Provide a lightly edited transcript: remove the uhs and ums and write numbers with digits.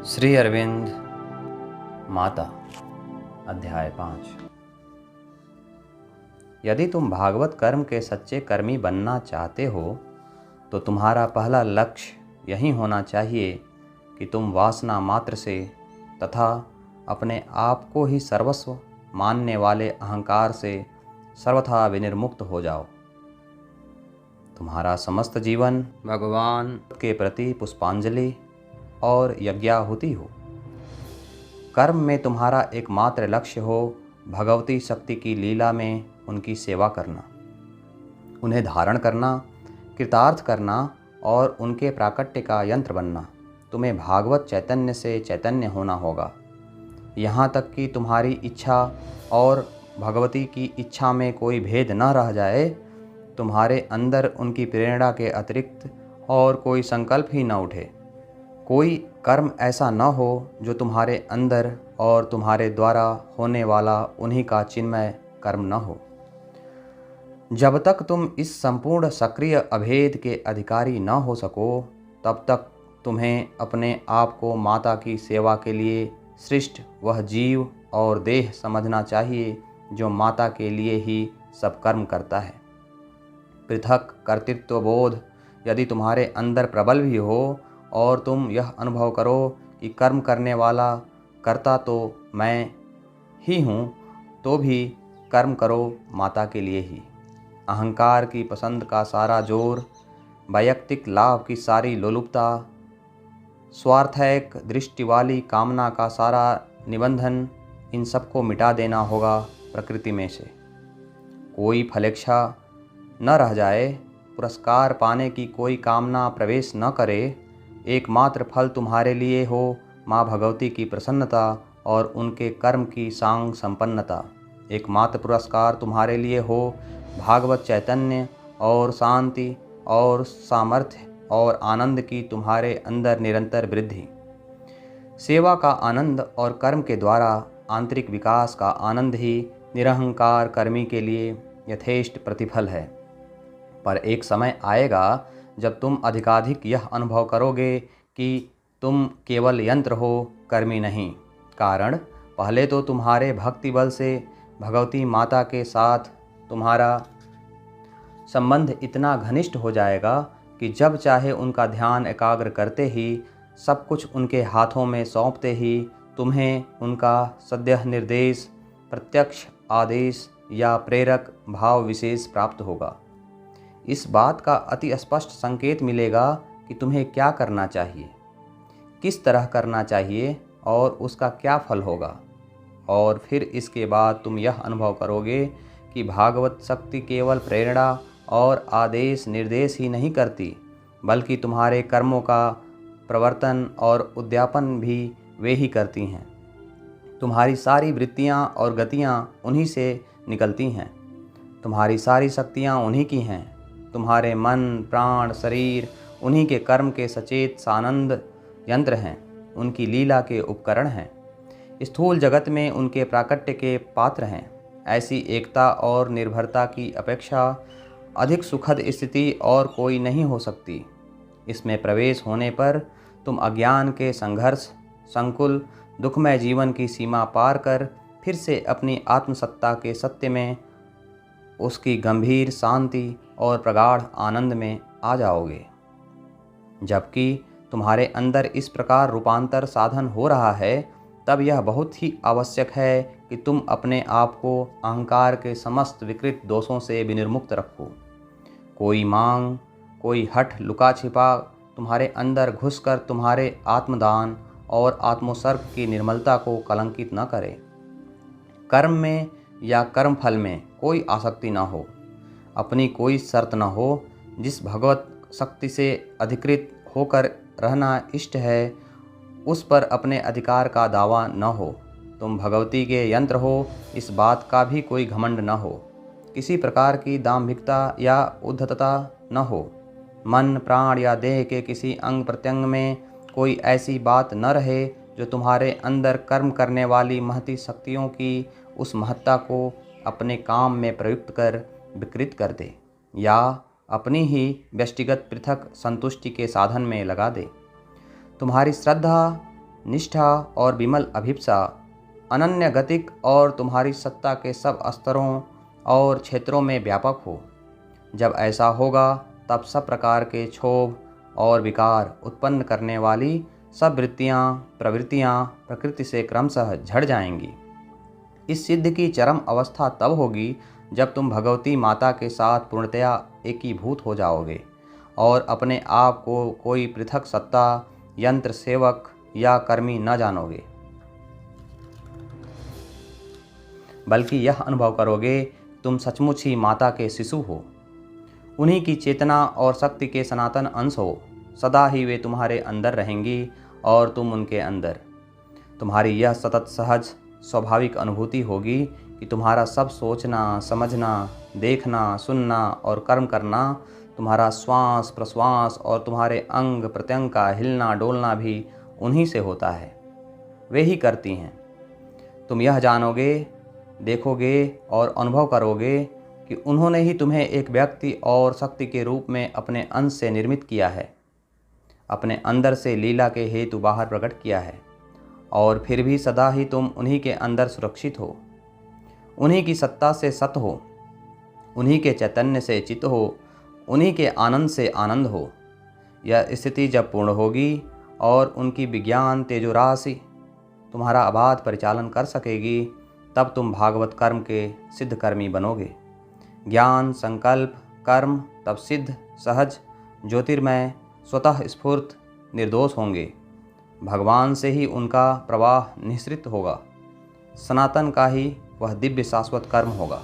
श्री अरविंद माता अध्याय 5। यदि तुम भागवत कर्म के सच्चे कर्मी बनना चाहते हो तो तुम्हारा पहला लक्ष्य यही होना चाहिए कि तुम वासना मात्र से तथा अपने आप को ही सर्वस्व मानने वाले अहंकार से सर्वथा विनिर्मुक्त हो जाओ। तुम्हारा समस्त जीवन भगवान के प्रति पुष्पांजलि और यज्ञाहुति हो। कर्म में तुम्हारा एकमात्र लक्ष्य हो भगवती शक्ति की लीला में उनकी सेवा करना, उन्हें धारण करना, कृतार्थ करना और उनके प्राकट्य का यंत्र बनना। तुम्हें भागवत चैतन्य से चैतन्य होना होगा, यहाँ तक कि तुम्हारी इच्छा और भगवती की इच्छा में कोई भेद न रह जाए। तुम्हारे अंदर उनकी प्रेरणा के अतिरिक्त और कोई संकल्प ही न उठे। कोई कर्म ऐसा न हो जो तुम्हारे अंदर और तुम्हारे द्वारा होने वाला उन्हीं का चिन्मय कर्म न हो। जब तक तुम इस संपूर्ण सक्रिय अभेद के अधिकारी न हो सको तब तक तुम्हें अपने आप को माता की सेवा के लिए सृष्ट वह जीव और देह समझना चाहिए जो माता के लिए ही सब कर्म करता है। पृथक कर्तृत्व बोध यदि तुम्हारे अंदर प्रबल भी हो और तुम यह अनुभव करो कि कर्म करने वाला कर्ता तो मैं ही हूँ, तो भी कर्म करो माता के लिए ही। अहंकार की पसंद का सारा जोर, वैयक्तिक लाभ की सारी लोलुपता, स्वार्थैक दृष्टि वाली कामना का सारा निबंधन, इन सबको मिटा देना होगा प्रकृति में से। कोई फलेच्छा न रह जाए, पुरस्कार पाने की कोई कामना प्रवेश न करे। एकमात्र फल तुम्हारे लिए हो माँ भगवती की प्रसन्नता और उनके कर्म की सांग संपन्नता। एकमात्र पुरस्कार तुम्हारे लिए हो भागवत चैतन्य और शांति और सामर्थ्य और आनंद की तुम्हारे अंदर निरंतर वृद्धि। सेवा का आनंद और कर्म के द्वारा आंतरिक विकास का आनंद ही निरहंकार कर्मी के लिए यथेष्ट प्रतिफल है। पर एक समय आएगा जब तुम अधिकाधिक यह अनुभव करोगे कि तुम केवल यंत्र हो, कर्मी नहीं। कारण पहले तो तुम्हारे भक्ति बल से भगवती माता के साथ तुम्हारा संबंध इतना घनिष्ठ हो जाएगा कि जब चाहे उनका ध्यान एकाग्र करते ही, सब कुछ उनके हाथों में सौंपते ही तुम्हें उनका सद्यः निर्देश, प्रत्यक्ष आदेश या प्रेरक भाव विशेष प्राप्त होगा। इस बात का अति स्पष्ट संकेत मिलेगा कि तुम्हें क्या करना चाहिए, किस तरह करना चाहिए और उसका क्या फल होगा। और फिर इसके बाद तुम यह अनुभव करोगे कि भागवत शक्ति केवल प्रेरणा और आदेश निर्देश ही नहीं करती, बल्कि तुम्हारे कर्मों का प्रवर्तन और उद्यापन भी वे ही करती हैं। तुम्हारी सारी वृत्तियाँ और गतियाँ उन्हीं से निकलती हैं। तुम्हारी सारी शक्तियाँ उन्हीं की हैं। तुम्हारे मन, प्राण, शरीर उन्हीं के कर्म के सचेत सानंद यंत्र हैं, उनकी लीला के उपकरण हैं, स्थूल जगत में उनके प्राकट्य के पात्र हैं। ऐसी एकता और निर्भरता की अपेक्षा अधिक सुखद स्थिति और कोई नहीं हो सकती। इसमें प्रवेश होने पर तुम अज्ञान के संघर्ष, संकुल, दुखमय जीवन की सीमा पार कर फिर से अपनी आत्मसत्ता के सत्य में, उसकी गंभीर शांति और प्रगाढ़ आनंद में आ जाओगे। जबकि तुम्हारे अंदर इस प्रकार रूपांतर साधन हो रहा है, तब यह बहुत ही आवश्यक है कि तुम अपने आप को अहंकार के समस्त विकृत दोषों से विनिर्मुक्त रखो। कोई मांग, कोई हठ लुका छिपा तुम्हारे अंदर घुसकर तुम्हारे आत्मदान और आत्मोत्सर्ग की निर्मलता को कलंकित न करे। कर्म में या कर्म फल में कोई आसक्ति न हो, अपनी कोई शर्त न हो। जिस भगवत शक्ति से अधिकृत होकर रहना इष्ट है, उस पर अपने अधिकार का दावा न हो। तुम भगवती के यंत्र हो, इस बात का भी कोई घमंड न हो। किसी प्रकार की दाम्भिकता या उद्धतता न हो। मन, प्राण या देह के किसी अंग प्रत्यंग में कोई ऐसी बात न रहे जो तुम्हारे अंदर कर्म करने वाली महती शक्तियों की उस महत्ता को अपने काम में प्रयुक्त कर विकृत कर दे या अपनी ही व्यष्टिगत पृथक संतुष्टि के साधन में लगा दे। तुम्हारी श्रद्धा निष्ठा और विमल अभिप्सा अनन्य गतिक और तुम्हारी सत्ता के सब स्तरों और क्षेत्रों में व्यापक हो। जब ऐसा होगा तब सब प्रकार के क्षोभ और विकार उत्पन्न करने वाली सब प्रवृत्तियाँ प्रकृति से क्रमशः झड़ जाएंगी। इस सिद्ध की चरम अवस्था तब होगी जब तुम भगवती माता के साथ पूर्णतया एकीभूत हो जाओगे और अपने आप को कोई पृथक सत्ता, यंत्र, सेवक या कर्मी न जानोगे, बल्कि यह अनुभव करोगे तुम सचमुच ही माता के शिशु हो, उन्हीं की चेतना और शक्ति के सनातन अंश हो। सदा ही वे तुम्हारे अंदर रहेंगी और तुम उनके अंदर। तुम्हारी यह सतत सहज स्वाभाविक अनुभूति होगी कि तुम्हारा सब सोचना, समझना, देखना, सुनना और कर्म करना, तुम्हारा श्वास प्रश्वास और तुम्हारे अंग प्रत्यंग का हिलना डोलना भी उन्हीं से होता है। वे ही करती हैं। तुम यह जानोगे, देखोगे और अनुभव करोगे कि उन्होंने ही तुम्हें एक व्यक्ति और शक्ति के रूप में अपने अंश से निर्मित किया है, अपने अंदर से लीला के हेतु बाहर प्रकट किया है, और फिर भी सदा ही तुम उन्हीं के अंदर सुरक्षित हो, उन्हीं की सत्ता से सत हो, उन्हीं के चैतन्य से चित हो, उन्हीं के आनंद से आनंद हो। यह स्थिति जब पूर्ण होगी और उनकी विज्ञान तेजोराशि तुम्हारा अबाध परिचालन कर सकेगी, तब तुम भागवत कर्म के सिद्ध कर्मी बनोगे। ज्ञान, संकल्प, कर्म तब सिद्ध, सहज, ज्योतिर्मय, स्वतः स्फूर्त, निर्दोष होंगे। भगवान से ही उनका प्रवाह निःसृत होगा। सनातन का ही वह दिव्य शाश्वत कर्म होगा।